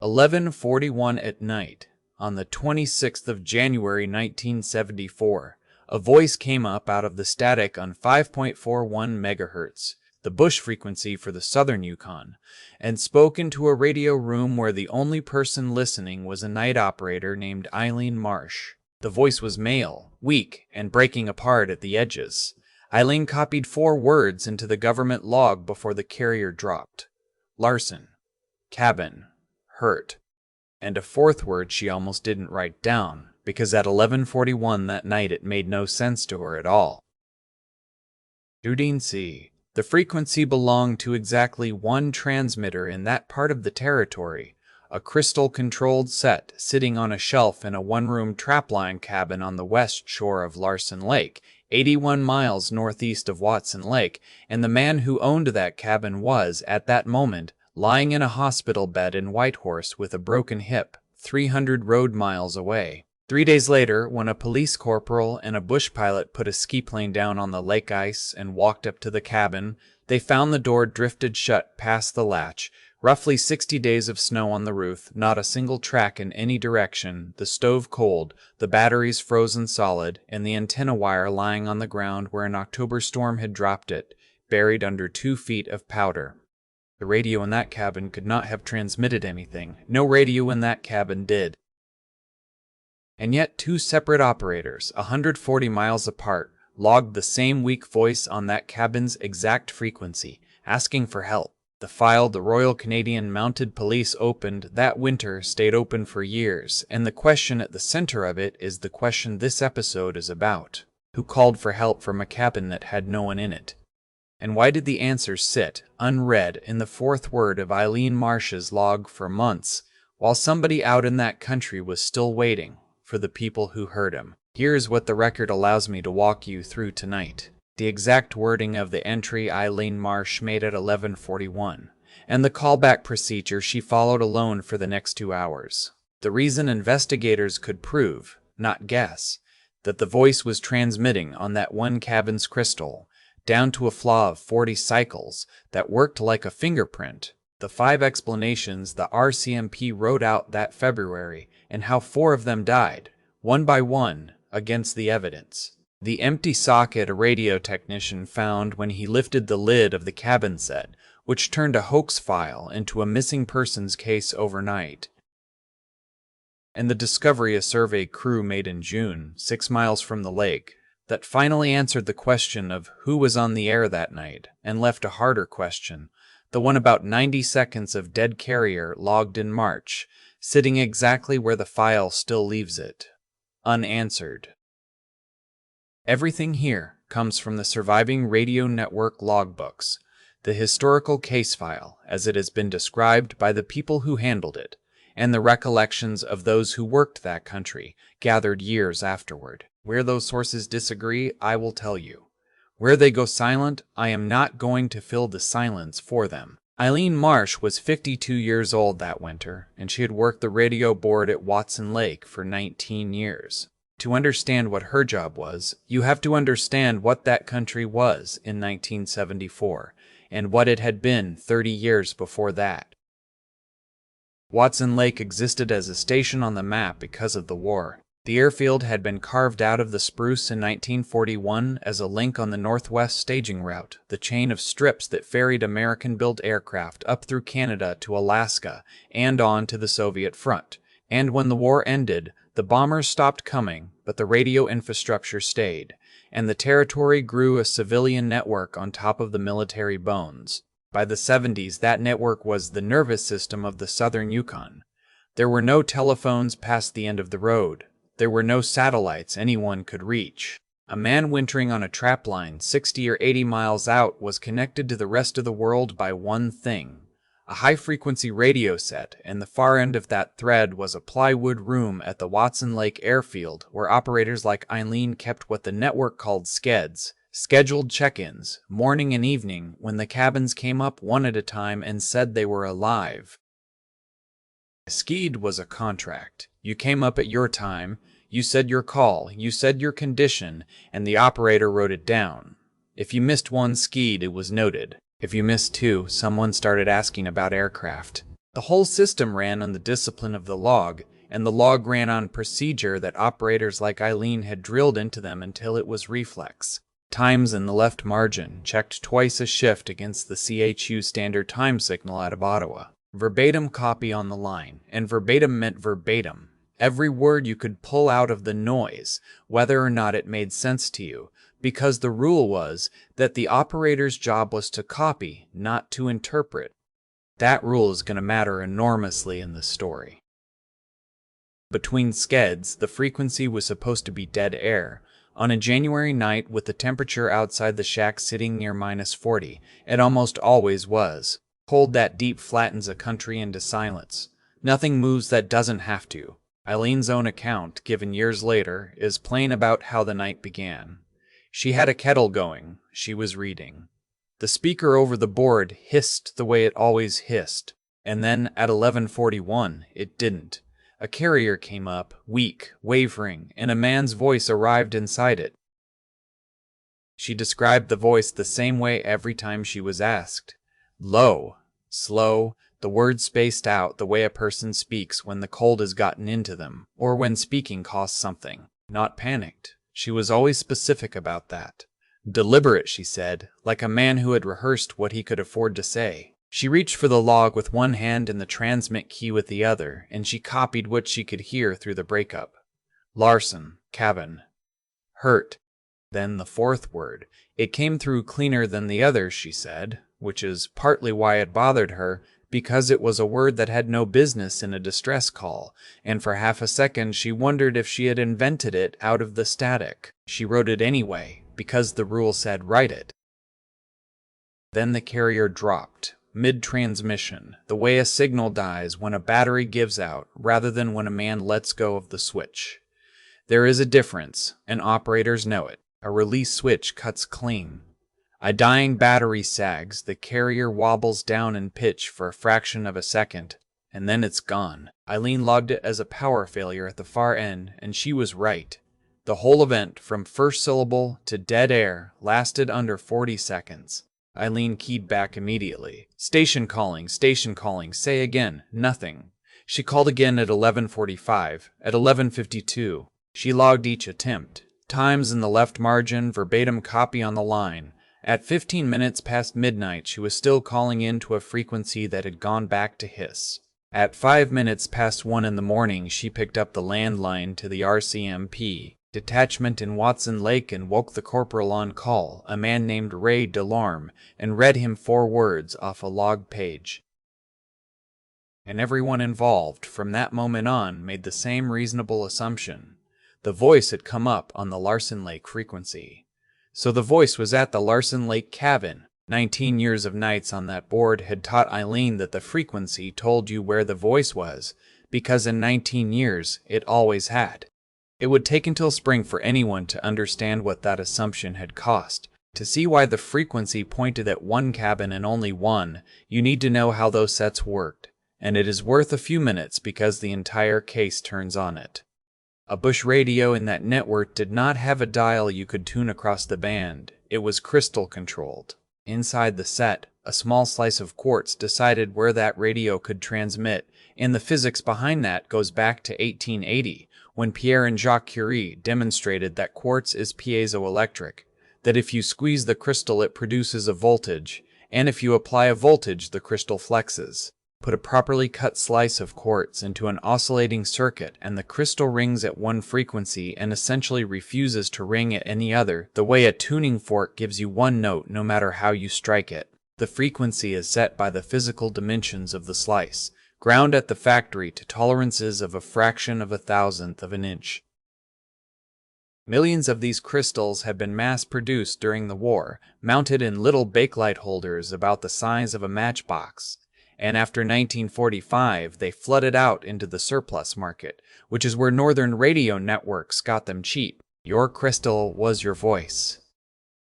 11:41 at night, on the 26th of January 1974, a voice came up out of the static on 5.41 megahertz, the bush frequency for the southern Yukon, and spoke into a radio room where the only person listening was a night operator named Eileen Marsh. The voice was male, weak, and breaking apart at the edges. Eileen copied 4 words into the government log before the carrier dropped. Larsen, cabin, hurt, and a 4th word she almost didn't write down, because at 11:41 that night it made no sense to her at all. Judine C. The frequency belonged to exactly one transmitter in that part of the territory, a crystal-controlled set sitting on a shelf in a one-room trapline cabin on the west shore of Larsen Lake, 81 miles northeast of Watson Lake, and the man who owned that cabin was, at that moment, lying in a hospital bed in Whitehorse with a broken hip, 300 road miles away. 3 days later, when a police corporal and a bush pilot put a ski plane down on the lake ice and walked up to the cabin, they found the door drifted shut past the latch, roughly 60 days of snow on the roof, not a single track in any direction, the stove cold, the batteries frozen solid, and the antenna wire lying on the ground where an October storm had dropped it, buried under 2 feet of powder. The radio in that cabin could not have transmitted anything. No radio in that cabin did. And yet 2 separate operators, 140 miles apart, logged the same weak voice on that cabin's exact frequency, asking for help. The file the Royal Canadian Mounted Police opened that winter stayed open for years, and the question at the center of it is the question this episode is about. Who called for help from a cabin that had no one in it? And why did the answer sit, unread, in the 4th word of Eileen Marsh's log for months, while somebody out in that country was still waiting for the people who heard him? Here's what the record allows me to walk you through tonight. The exact wording of the entry Eileen Marsh made at 11:41, and the callback procedure she followed alone for the next 2 hours. The reason investigators could prove, not guess, that the voice was transmitting on that one cabin's crystal, down to a flaw of 40 cycles that worked like a fingerprint, the 5 explanations the RCMP wrote out that February, and how 4 of them died, one by one, against the evidence. The empty socket a radio technician found when he lifted the lid of the cabin set, which turned a hoax file into a missing persons case overnight. And the discovery a survey crew made in June, 6 miles from the lake, that finally answered the question of who was on the air that night, and left a harder question, the one about 90 seconds of dead carrier logged in March, sitting exactly where the file still leaves it, unanswered. Everything here comes from the surviving radio network logbooks, the historical case file as it has been described by the people who handled it, and the recollections of those who worked that country, gathered years afterward. Where those sources disagree, I will tell you. Where they go silent, I am not going to fill the silence for them. Eileen Marsh was 52 years old that winter, and she had worked the radio board at Watson Lake for 19 years. To understand what her job was, you have to understand what that country was in 1974, and what it had been 30 years before that. Watson Lake existed as a station on the map because of the war. The airfield had been carved out of the spruce in 1941 as a link on the Northwest staging route, the chain of strips that ferried American-built aircraft up through Canada to Alaska and on to the Soviet front. And when the war ended, the bombers stopped coming, but the radio infrastructure stayed, and the territory grew a civilian network on top of the military bones. By the 70s, that network was the nervous system of the southern Yukon. There were no telephones past the end of the road. There were no satellites anyone could reach. A man wintering on a trapline 60 or 80 miles out was connected to the rest of the world by one thing: a high-frequency radio set, and the far end of that thread was a plywood room at the Watson Lake airfield where operators like Eileen kept what the network called skeds, scheduled check-ins, morning and evening, when the cabins came up one at a time and said they were alive. A sked was a contract. You came up at your time, you said your call, you said your condition, and the operator wrote it down. If you missed one sked, it was noted. If you missed 2, someone started asking about aircraft. The whole system ran on the discipline of the log, and the log ran on procedure that operators like Eileen had drilled into them until it was reflex. Times in the left margin, checked twice a shift against the CHU standard time signal out of Ottawa. Verbatim copy on the line, and verbatim meant verbatim. Every word you could pull out of the noise, whether or not it made sense to you, because the rule was that the operator's job was to copy, not to interpret. That rule is going to matter enormously in this story. Between skeds, the frequency was supposed to be dead air. On a January night with the temperature outside the shack sitting near -40, it almost always was. Cold that deep flattens a country into silence. Nothing moves that doesn't have to. Eileen's own account, given years later, is plain about how the night began. She had a kettle going. She was reading. The speaker over the board hissed the way it always hissed, and then at 11:41, it didn't. A carrier came up, weak, wavering, and a man's voice arrived inside it. She described the voice the same way every time she was asked. Low, slow, the words spaced out the way a person speaks when the cold has gotten into them, or when speaking costs something. Not panicked. She was always specific about that. Deliberate, she said, like a man who had rehearsed what he could afford to say. She reached for the log with one hand and the transmit key with the other, and she copied what she could hear through the breakup. Larsen, cabin. Hurt. Then the fourth word. It came through cleaner than the others, she said, which is partly why it bothered her, because it was a word that had no business in a distress call, and for half a second she wondered if she had invented it out of the static. She wrote it anyway, because the rule said write it. Then the carrier dropped, mid-transmission, the way a signal dies when a battery gives out, rather than when a man lets go of the switch. There is a difference, and operators know it. A release switch cuts clean. A dying battery sags, the carrier wobbles down in pitch for a fraction of a second, and then it's gone. Eileen logged it as a power failure at the far end, and she was right. The whole event, from first syllable to dead air, lasted under 40 seconds. Eileen keyed back immediately. Station calling, say again, nothing. She called again at 11:45, at 11:52. She logged each attempt. Times in the left margin, verbatim copy on the line. At 15 minutes past midnight, she was still calling in to a frequency that had gone back to hiss. At 5 minutes past 1 in the morning, she picked up the landline to the RCMP detachment in Larsen Lake and woke the corporal on call, a man named Ray Delorme, and read him 4 words off a log page. And everyone involved, from that moment on, made the same reasonable assumption. The voice had come up on the Larsen Lake frequency. So the voice was at the Larsen Lake cabin. 19 years of nights on that board had taught Eileen that the frequency told you where the voice was, because in 19 years it always had. It would take until spring for anyone to understand what that assumption had cost. To see why the frequency pointed at one cabin and only one, you need to know how those sets worked, and it is worth a few minutes because the entire case turns on it. A bush radio in that network did not have a dial you could tune across the band. It was crystal controlled. Inside the set, a small slice of quartz decided where that radio could transmit, and the physics behind that goes back to 1880, when Pierre and Jacques Curie demonstrated that quartz is piezoelectric, that if you squeeze the crystal it produces a voltage, and if you apply a voltage the crystal flexes. Put a properly cut slice of quartz into an oscillating circuit and the crystal rings at one frequency and essentially refuses to ring at any other, the way a tuning fork gives you one note no matter how you strike it. The frequency is set by the physical dimensions of the slice, ground at the factory to tolerances of a fraction of a thousandth of an inch. Millions of these crystals have been mass-produced during the war, mounted in little bakelite holders about the size of a matchbox. And after 1945, they flooded out into the surplus market, which is where northern radio networks got them cheap. Your crystal was your voice.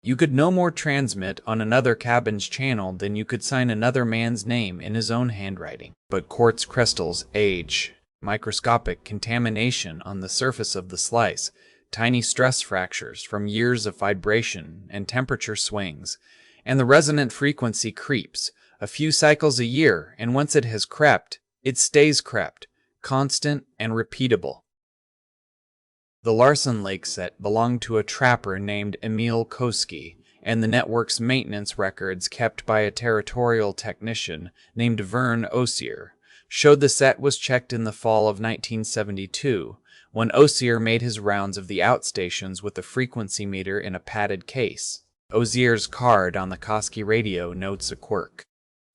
You could no more transmit on another cabin's channel than you could sign another man's name in his own handwriting. But quartz crystals age. Microscopic contamination on the surface of the slice, tiny stress fractures from years of vibration and temperature swings, and the resonant frequency creeps, A few cycles a year, and once it has crept, it stays crept, constant and repeatable. The Larsen Lake set belonged to a trapper named Emil Koski, and the network's maintenance records kept by a territorial technician named Vern Osier showed the set was checked in the fall of 1972, when Osier made his rounds of the outstations with a frequency meter in a padded case. Osier's card on the Koski radio notes a quirk.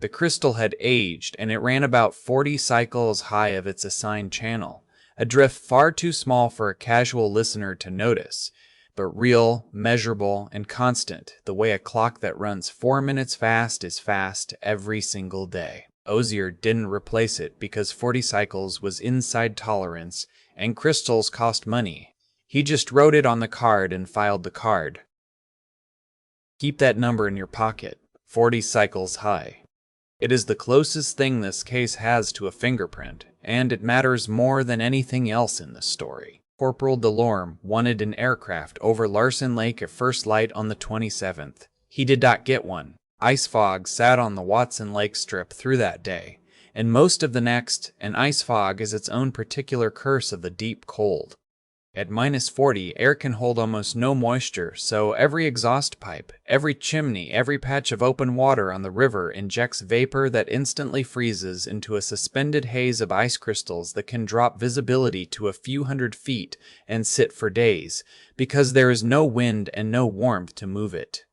The crystal had aged, and it ran about 40 cycles high of its assigned channel, a drift far too small for a casual listener to notice, but real, measurable, and constant, the way a clock that runs 4 minutes fast is fast every single day. Osier didn't replace it because 40 cycles was inside tolerance, and crystals cost money. He just wrote it on the card and filed the card. Keep that number in your pocket, 40 cycles high. It is the closest thing this case has to a fingerprint, and it matters more than anything else in this story. Corporal Delorme wanted an aircraft over Larsen Lake at first light on the 27th. He did not get one. Ice fog sat on the Watson Lake Strip through that day, and most of the next, and ice fog is its own particular curse of the deep cold. At -40, air can hold almost no moisture, so every exhaust pipe, every chimney, every patch of open water on the river injects vapor that instantly freezes into a suspended haze of ice crystals that can drop visibility to a few hundred feet and sit for days, because there is no wind and no warmth to move it.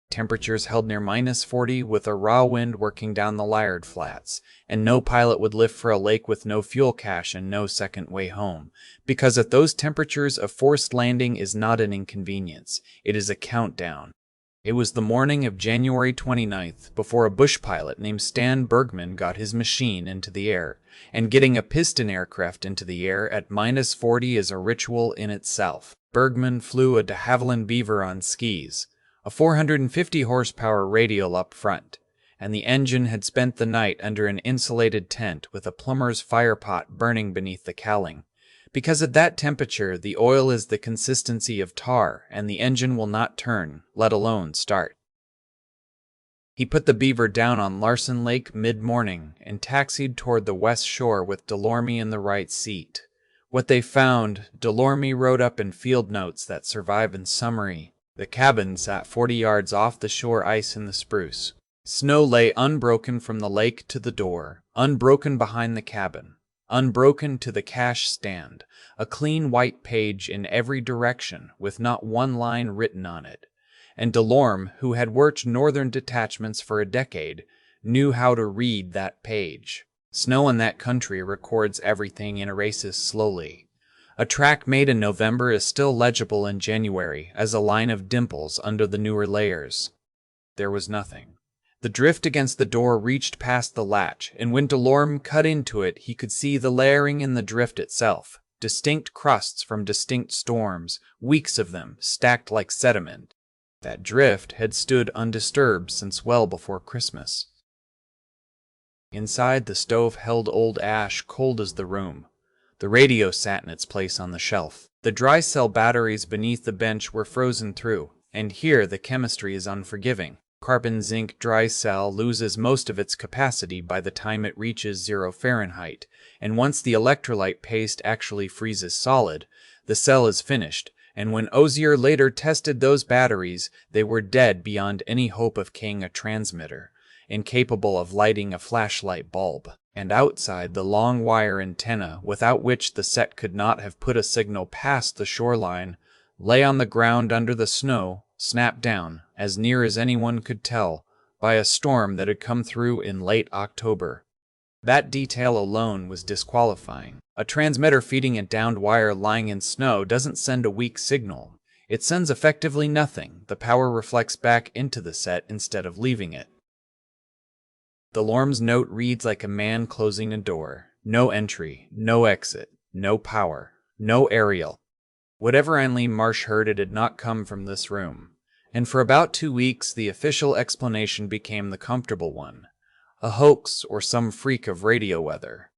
Temperatures held near -40 with a raw wind working down the Liard Flats, and no pilot would lift for a lake with no fuel cache and no second way home, because at those temperatures a forced landing is not an inconvenience, it is a countdown. It was the morning of January 29th before a bush pilot named Stan Bergman got his machine into the air, and getting a piston aircraft into the air at -40 is a ritual in itself. Bergman flew a de Havilland Beaver on skis, a 450 horsepower radial up front, and the engine had spent the night under an insulated tent with a plumber's fire pot burning beneath the cowling, because at that temperature the oil is the consistency of tar and the engine will not turn, let alone start. He put the Beaver down on Larsen Lake mid-morning and taxied toward the west shore with Delorme in the right seat. What they found, Delorme wrote up in field notes that survive in summary. The cabin sat 40 yards off the shore ice in the spruce. Snow lay unbroken from the lake to the door, unbroken behind the cabin, unbroken to the cash stand, a clean white page in every direction with not one line written on it. And Delorme, who had worked northern detachments for a decade, knew how to read that page. Snow in that country records everything and erases slowly. A track made in November is still legible in January as a line of dimples under the newer layers. There was nothing. The drift against the door reached past the latch, and when Delorme cut into it, he could see the layering in the drift itself, distinct crusts from distinct storms, weeks of them, stacked like sediment. That drift had stood undisturbed since well before Christmas. Inside, the stove held old ash cold as the room. The radio sat in its place on the shelf. The dry cell batteries beneath the bench were frozen through, and here the chemistry is unforgiving. Carbon zinc dry cell loses most of its capacity by the time it reaches 0 Fahrenheit, and once the electrolyte paste actually freezes solid, the cell is finished, and when Osier later tested those batteries, they were dead beyond any hope of keying a transmitter, incapable of lighting a flashlight bulb. And outside, the long wire antenna, without which the set could not have put a signal past the shoreline, lay on the ground under the snow, snapped down, as near as anyone could tell, by a storm that had come through in late October. That detail alone was disqualifying. A transmitter feeding a downed wire lying in snow doesn't send a weak signal. It sends effectively nothing. The power reflects back into the set instead of leaving it. Delorme's note reads like a man closing a door. No entry, no exit, no power, no aerial. Whatever Eileen Marsh heard, it had not come from this room. And for about 2 weeks, the official explanation became the comfortable one. A hoax or some freak of radio weather.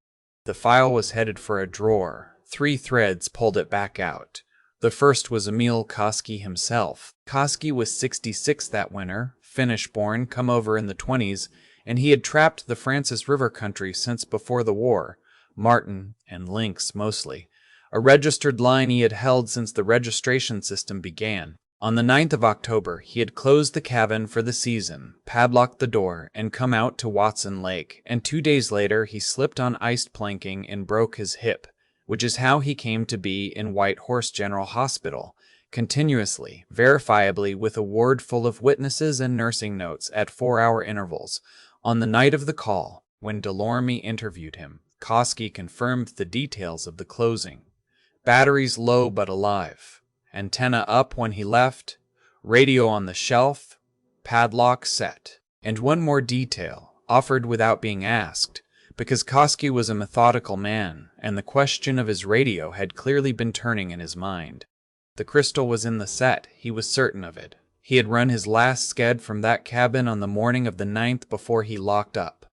The file was headed for a drawer. 3 threads pulled it back out. The first was Emil Koski himself. Koski was 66 that winter, Finnish-born, come over in the 20s, and he had trapped the Francis River country since before the war, marten and lynx mostly, a registered line he had held since the registration system began. On the 9th of October, he had closed the cabin for the season, padlocked the door, and come out to Larsen Lake, and 2 days later he slipped on iced planking and broke his hip, which is how he came to be in Whitehorse General Hospital, continuously, verifiably with a ward full of witnesses and nursing notes at 4-hour intervals. On the night of the call, when Delorme interviewed him, Koski confirmed the details of the closing. Batteries low but alive. Antenna up when he left. Radio on the shelf. Padlock set. And one more detail, offered without being asked, because Koski was a methodical man, and the question of his radio had clearly been turning in his mind. The crystal was in the set, he was certain of it. He had run his last sked from that cabin on the morning of the 9th before he locked up.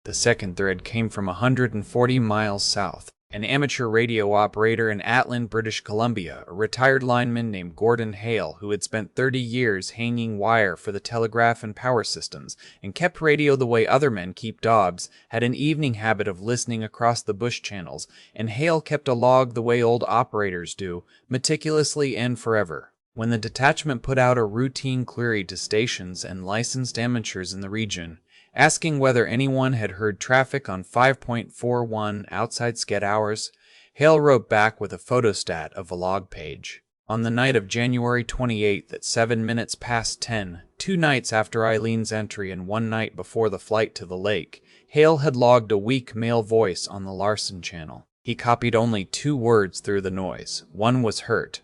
The second thread came from 140 miles south. An amateur radio operator in Atlin, British Columbia, a retired lineman named Gordon Hale, who had spent 30 years hanging wire for the telegraph and power systems, and kept radio the way other men keep dogs, had an evening habit of listening across the bush channels, and Hale kept a log the way old operators do, meticulously and forever. When the detachment put out a routine query to stations and licensed amateurs in the region, asking whether anyone had heard traffic on 5.41 outside sked hours, Hale wrote back with a photostat of a log page. On the night of January 28th at 7 minutes past 10, 2 nights after Eileen's entry and 1 night before the flight to the lake, Hale had logged a weak male voice on the Larsen channel. He copied only 2 words through the noise. One was hurt.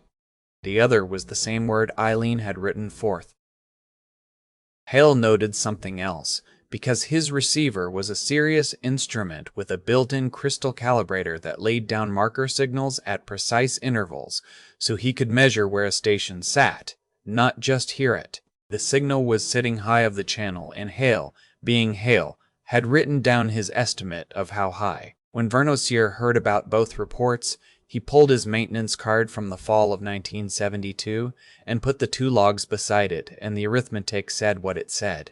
The other was the same word Eileen had written forth. Hale noted something else, because his receiver was a serious instrument with a built-in crystal calibrator that laid down marker signals at precise intervals so he could measure where a station sat, not just hear it. The signal was sitting high of the channel, and Hale, being Hale, had written down his estimate of how high. When Vernosier heard about both reports, he pulled his maintenance card from the fall of 1972 and put the 2 logs beside it, and the arithmetic said what it said.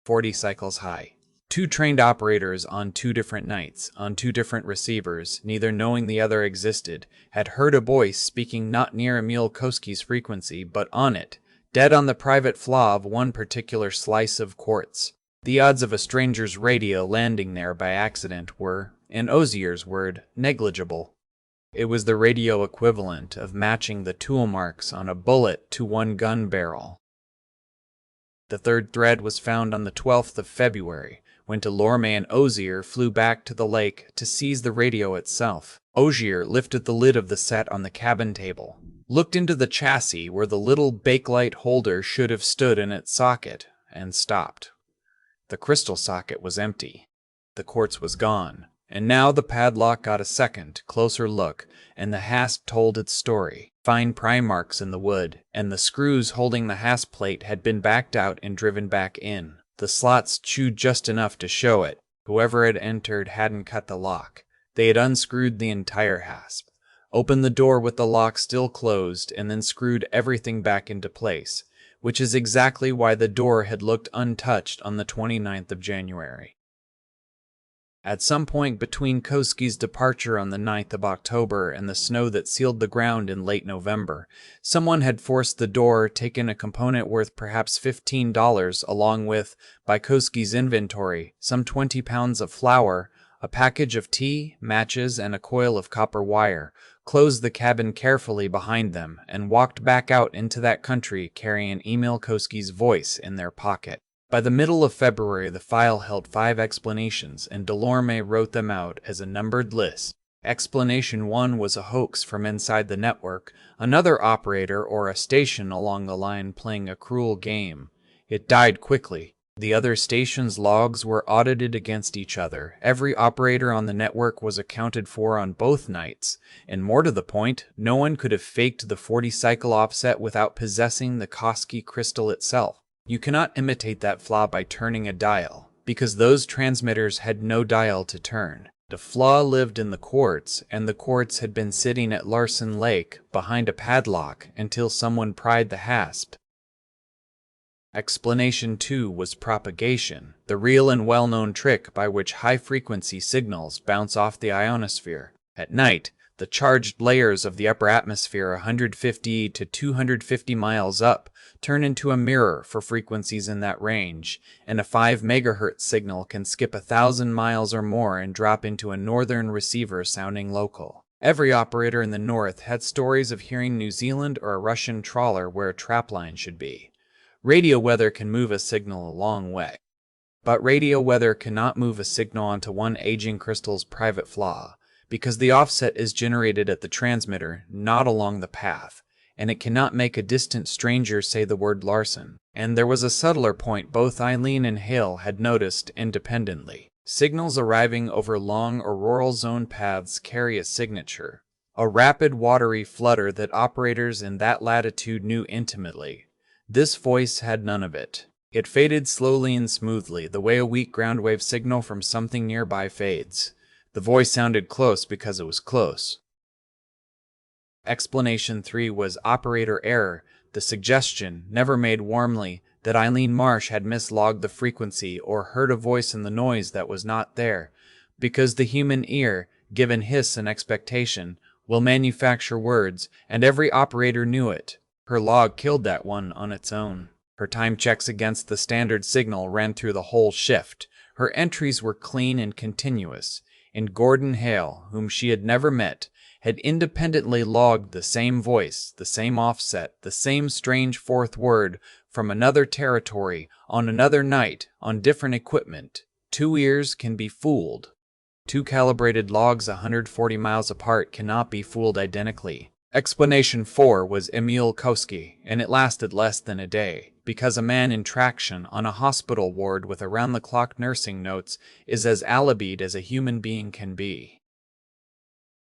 40 cycles high. 2 trained operators on 2 different nights, on 2 different receivers, neither knowing the other existed, had heard a voice speaking not near Emil Koski's frequency, but on it, dead on the private flaw of one particular slice of quartz. The odds of a stranger's radio landing there by accident were, in Ozier's word, negligible. It was the radio equivalent of matching the tool marks on a bullet to one gun barrel. The 3rd thread was found on the 12th of February, when Delorme and Ozier flew back to the lake to seize the radio itself. Ozier lifted the lid of the set on the cabin table, looked into the chassis where the little bakelite holder should have stood in its socket, and stopped. The crystal socket was empty. The quartz was gone, and now the padlock got a second, closer look, and the hasp told its story. Fine pry marks in the wood, and the screws holding the hasp plate had been backed out and driven back in. The slots chewed just enough to show it. Whoever had entered hadn't cut the lock. They had unscrewed the entire hasp, opened the door with the lock still closed, and then screwed everything back into place, which is exactly why the door had looked untouched on the 29th of January. At some point between Koski's departure on the 9th of October and the snow that sealed the ground in late November, someone had forced the door, taken a component worth perhaps $15 along with, by Koski's inventory, some 20 pounds of flour, a package of tea, matches, and a coil of copper wire, closed the cabin carefully behind them, and walked back out into that country carrying Emil Koski's voice in their pocket. By the middle of February, the file held 5 explanations, and Delorme wrote them out as a numbered list. Explanation 1 was a hoax from inside the network, another operator or a station along the line playing a cruel game. It died quickly. The other stations' logs were audited against each other. Every operator on the network was accounted for on both nights, and more to the point, no one could have faked the 40-cycle offset without possessing the Koski crystal itself. You cannot imitate that flaw by turning a dial, because those transmitters had no dial to turn. The flaw lived in the quartz, and the quartz had been sitting at Larsen Lake behind a padlock until someone pried the hasp. Explanation 2 was propagation, the real and well-known trick by which high-frequency signals bounce off the ionosphere. At night, the charged layers of the upper atmosphere 150 to 250 miles up turn into a mirror for frequencies in that range, and a 5 MHz signal can skip 1,000 miles or more and drop into a northern receiver sounding local. Every operator in the north had stories of hearing New Zealand or a Russian trawler where a trapline should be. Radio weather can move a signal a long way, but radio weather cannot move a signal onto one aging crystal's private flaw, because the offset is generated at the transmitter, not along the path, and it cannot make a distant stranger say the word Larsen. And there was a subtler point both Eileen and Hale had noticed independently. Signals arriving over long auroral zone paths carry a signature, a rapid watery flutter that operators in that latitude knew intimately. This voice had none of it. It faded slowly and smoothly, the way a weak ground wave signal from something nearby fades. The voice sounded close because it was close. Explanation 3 was operator error, the suggestion, never made warmly, that Eileen Marsh had mislogged the frequency or heard a voice in the noise that was not there, because the human ear, given hiss and expectation, will manufacture words, and every operator knew it. Her log killed that one on its own. Her time checks against the standard signal ran through the whole shift. Her entries were clean and continuous, and Gordon Hale, whom she had never met, had independently logged the same voice, the same offset, the same strange fourth word from another territory, on another night, on different equipment. 2 ears can be fooled. 2 calibrated logs 140 miles apart cannot be fooled identically. Explanation 4 was Emil Koski, and it lasted less than a day, because a man in traction on a hospital ward with around-the-clock nursing notes is as alibied as a human being can be.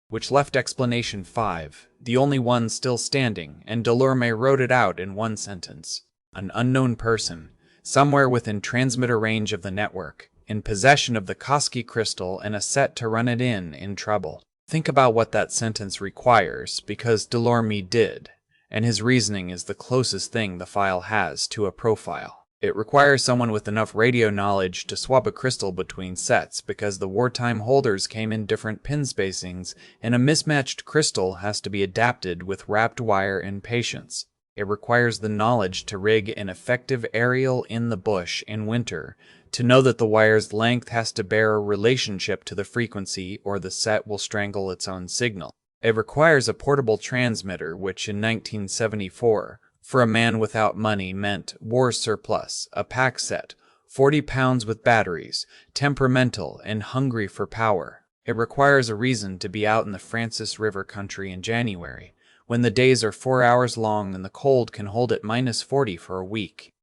Which left explanation 5, the only one still standing, and Delorme wrote it out in one sentence. An unknown person, somewhere within transmitter range of the network, in possession of the Koski crystal and a set to run it in trouble. Think about what that sentence requires, because Delorme did, and his reasoning is the closest thing the file has to a profile. It requires someone with enough radio knowledge to swap a crystal between sets, because the wartime holders came in different pin spacings, and a mismatched crystal has to be adapted with wrapped wire and patience. It requires the knowledge to rig an effective aerial in the bush in winter, to know that the wire's length has to bear a relationship to the frequency or the set will strangle its own signal. It requires a portable transmitter, which in 1974, for a man without money, meant war surplus, a pack set, 40 pounds with batteries, temperamental and hungry for power. It requires a reason to be out in the Francis River country in January, when the days are 4 hours long and the cold can hold at -40 for a week.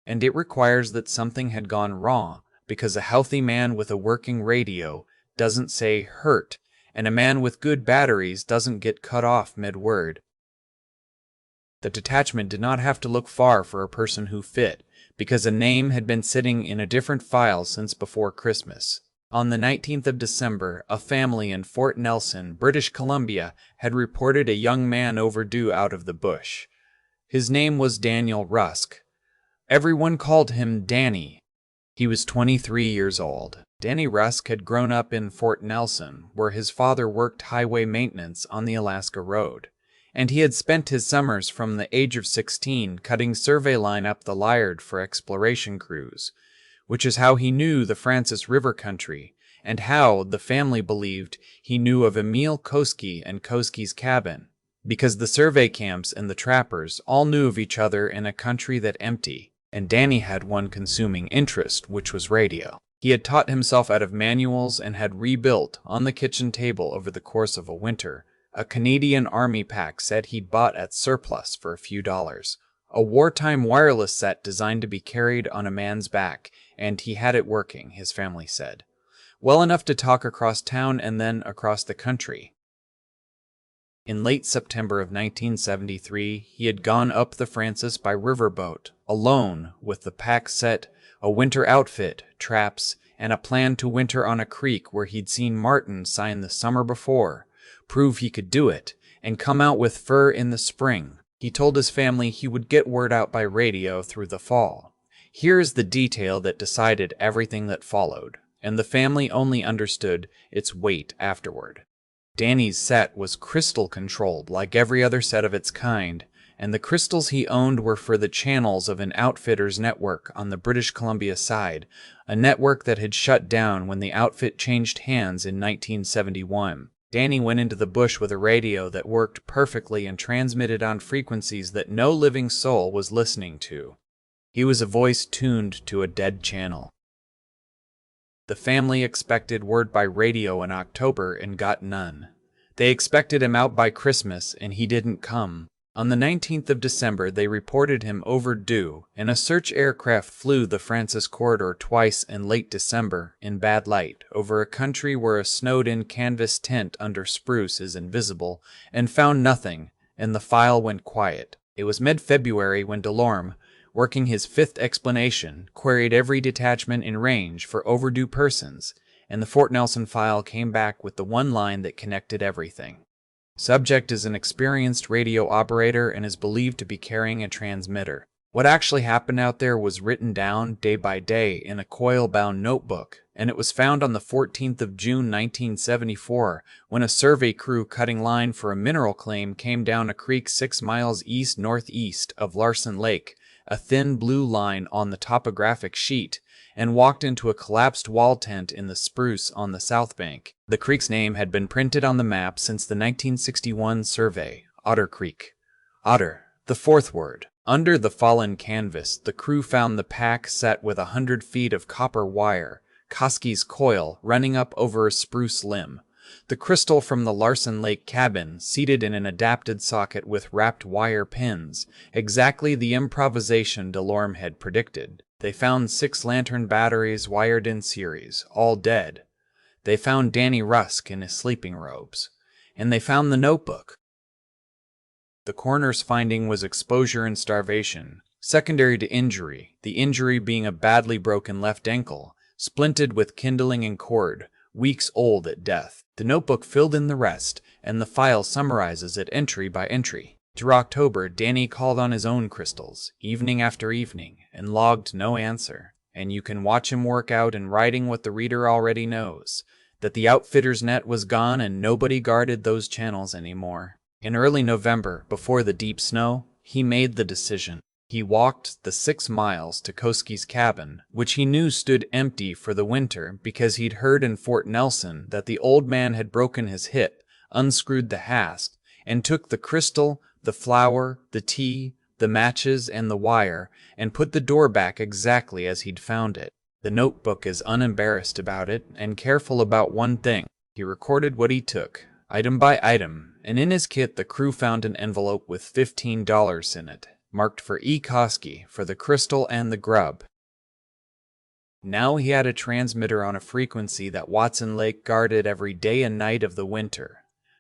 And it requires that something had gone wrong, because a healthy man with a working radio doesn't say hurt, and a man with good batteries doesn't get cut off mid-word. The detachment did not have to look far for a person who fit, because a name had been sitting in a different file since before Christmas. On the 19th of December, a family in Fort Nelson, British Columbia, had reported a young man overdue out of the bush. His name was Daniel Rusk. Everyone called him Danny. He was 23 years old. Danny Rusk had grown up in Fort Nelson, where his father worked highway maintenance on the Alaska Road, and he had spent his summers from the age of 16 cutting survey line up the Liard for exploration crews, which is how he knew the Francis River country, and how, the family believed, he knew of Emil Koski and Koski's cabin, because the survey camps and the trappers all knew of each other in a country that empty. And Danny had one consuming interest, which was radio. He had taught himself out of manuals and had rebuilt, on the kitchen table over the course of a winter, a Canadian Army pack set he'd bought at surplus for a few dollars. A wartime wireless set designed to be carried on a man's back, and he had it working, his family said. Well enough to talk across town and then across the country. In late September of 1973, he had gone up the Francis by riverboat, alone, with the pack set, a winter outfit, traps, and a plan to winter on a creek where he'd seen Martin sign the summer before, prove he could do it, and come out with fur in the spring. He told his family he would get word out by radio through the fall. Here's the detail that decided everything that followed, and the family only understood its weight afterward. Danny's set was crystal controlled like every other set of its kind, and the crystals he owned were for the channels of an outfitter's network on the British Columbia side, a network that had shut down when the outfit changed hands in 1971. Danny went into the bush with a radio that worked perfectly and transmitted on frequencies that no living soul was listening to. He was a voice tuned to a dead channel. The family expected word by radio in October and got none. They expected him out by Christmas and he didn't come. On the 19th of December, they reported him overdue, and a search aircraft flew the Francis Corridor twice in late December in bad light over a country where a snowed-in canvas tent under spruce is invisible, and found nothing, and the file went quiet. It was mid-February when Delorme, working his fifth explanation, queried every detachment in range for overdue persons, and the Fort Nelson file came back with the one line that connected everything. Subject is an experienced radio operator and is believed to be carrying a transmitter. What actually happened out there was written down day by day in a coil-bound notebook, and it was found on the 14th of June 1974 when a survey crew cutting line for a mineral claim came down a creek 6 miles east-northeast of Larsen Lake, a thin blue line on the topographic sheet, and walked into a collapsed wall tent in the spruce on the south bank. The creek's name had been printed on the map since the 1961 survey, Otter Creek. Otter, the fourth word. Under the fallen canvas, the crew found the pack set with 100 feet of copper wire, Koski's coil, running up over a spruce limb. The crystal from the Larsen Lake cabin, seated in an adapted socket with wrapped wire pins, exactly the improvisation Delorme had predicted. They found 6 lantern batteries wired in series, all dead. They found Danny Rusk in his sleeping robes. And they found the notebook. The coroner's finding was exposure and starvation, secondary to injury, the injury being a badly broken left ankle, splinted with kindling and cord, weeks old at death. The notebook filled in the rest, and the file summarizes it entry by entry. Through October, Danny called on his own crystals, evening after evening, and logged no answer. And you can watch him work out in writing what the reader already knows, that the outfitter's net was gone and nobody guarded those channels anymore. In early November, before the deep snow, he made the decision. He walked the 6 miles to Koski's cabin, which he knew stood empty for the winter because he'd heard in Fort Nelson that the old man had broken his hip, unscrewed the hasp, and took the crystal, the flour, the tea, the matches, and the wire, and put the door back exactly as he'd found it. The notebook is unembarrassed about it, and careful about one thing. He recorded what he took, item by item, and in his kit the crew found an envelope with $15 in it, marked for E. Koski for the crystal and the grub. Now he had a transmitter on a frequency that Watson Lake guarded every day and night of the winter.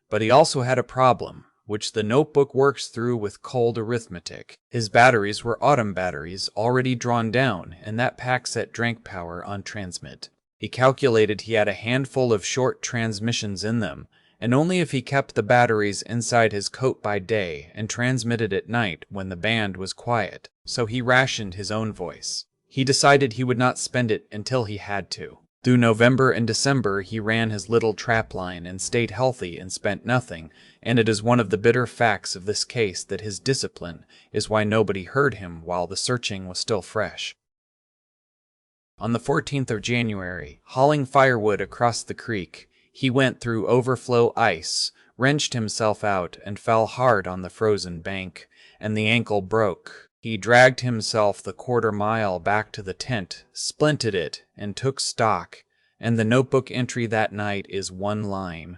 But he also had a problem, which the notebook works through with cold arithmetic. His batteries were autumn batteries already drawn down, and that pack set drank power on transmit. He calculated he had a handful of short transmissions in them, and only if he kept the batteries inside his coat by day and transmitted at night when the band was quiet. So he rationed his own voice. He decided he would not spend it until he had to. Through November and December he ran his little trapline and stayed healthy and spent nothing, and it is one of the bitter facts of this case that his discipline is why nobody heard him while the searching was still fresh. On the 14th of January, hauling firewood across the creek, he went through overflow ice, wrenched himself out, and fell hard on the frozen bank, and the ankle broke. He dragged himself the quarter-mile back to the tent, splinted it, and took stock, and the notebook entry that night is one line.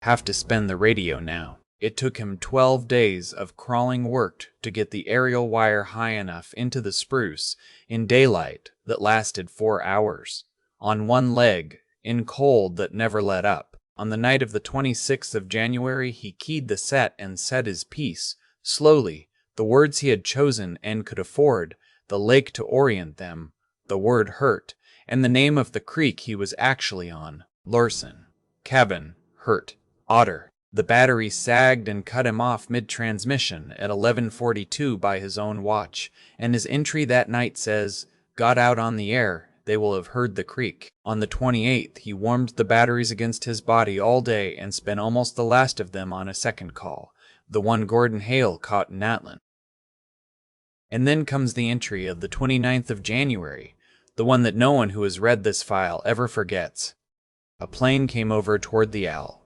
Have to spend the radio now. It took him 12 days of crawling work to get the aerial wire high enough into the spruce in daylight that lasted 4 hours. On one leg, in cold that never let up. On the night of the 26th of January, he keyed the set and said his piece, slowly, the words he had chosen and could afford, the lake to orient them, the word hurt, and the name of the creek he was actually on, Larsen. Cabin, hurt, otter. The battery sagged and cut him off mid-transmission at 11:42 by his own watch, and his entry that night says, "Got out on the air, they will have heard the creak." On the 28th, he warmed the batteries against his body all day and spent almost the last of them on a second call, the one Gordon Hale caught in Atlin. And then comes the entry of the 29th of January, the one that no one who has read this file ever forgets. A plane came over toward the Al.